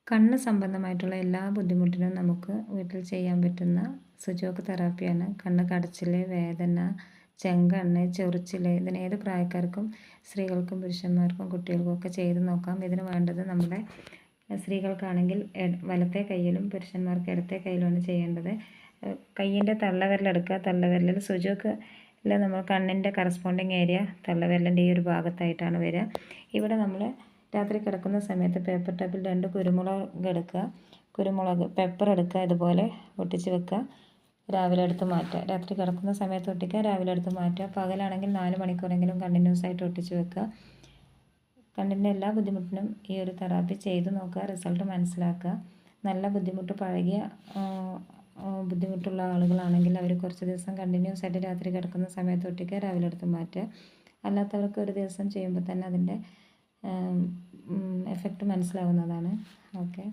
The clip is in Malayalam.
കണ്ണ് സംബന്ധമായിട്ടുള്ള എല്ലാ ബുദ്ധിമുട്ടിനും നമുക്ക് വീട്ടിൽ ചെയ്യാൻ പറ്റുന്ന സുജോക്ക് തെറാപ്പിയാണ്. കണ്ണ് കടച്ചിൽ, വേദന, ചെങ്കണ്ണ്, ചൊറിച്ചിൽ, ഇതിന് ഏത് പ്രായക്കാർക്കും സ്ത്രീകൾക്കും പുരുഷന്മാർക്കും കുട്ടികൾക്കും ഒക്കെ ചെയ്ത് നോക്കാം. ഇതിന് വേണ്ടത് നമ്മുടെ സ്ത്രീകൾക്കാണെങ്കിൽ വലത്തെ കൈയിലും പുരുഷന്മാർക്ക് ഇടത്തെ കൈയിലുമാണ് ചെയ്യേണ്ടത്. കയ്യിൻ്റെ തള്ളവിരലെടുക്കുക. തള്ളവിരലിൽ സുജോക്ക് നമ്മൾ കണ്ണിൻ്റെ കറസ്പോണ്ടിങ് ഏരിയ തള്ളവിരലിൻ്റെ ഈ ഒരു ഭാഗത്തായിട്ടാണ് വരിക. ഇവിടെ നമ്മൾ രാത്രി കിടക്കുന്ന സമയത്ത് പേപ്പർ ടേപ്പിൽ 2 കുരുമുളക് എടുക്കുക. പെപ്പർ എടുക്കുക, ഇതുപോലെ ഒട്ടിച്ച് വെക്കുക. രാവിലെ എടുത്ത് മാറ്റുക. രാത്രി കിടക്കുന്ന സമയത്ത് ഒട്ടിക്കുക, രാവിലെ എടുത്ത് മാറ്റുക. പകലാണെങ്കിൽ 4 മണിക്കൂറെങ്കിലും കണ്ടിന്യൂസ് ആയിട്ട് ഒട്ടിച്ച് വെക്കുക. കണ്ണിൻ്റെ എല്ലാ ബുദ്ധിമുട്ടിനും ഈ ഒരു തെറാപ്പി ചെയ്ത് നോക്കുക, റിസൾട്ട് മനസ്സിലാക്കുക. നല്ല ബുദ്ധിമുട്ടുള്ള ആളുകളാണെങ്കിൽ അവർ കുറച്ച് ദിവസം കണ്ടിന്യൂസ് ആയിട്ട് രാത്രി കിടക്കുന്ന സമയത്ത് ഒട്ടിക്കുക, രാവിലെ എടുത്ത് മാറ്റുക. അല്ലാത്തവർക്ക് ഒരു ദിവസം ചെയ്യുമ്പോൾ തന്നെ അതിൻ്റെ എഫക്റ്റ് മനസ്സിലാവുന്നതാണ്. ഓക്കെ.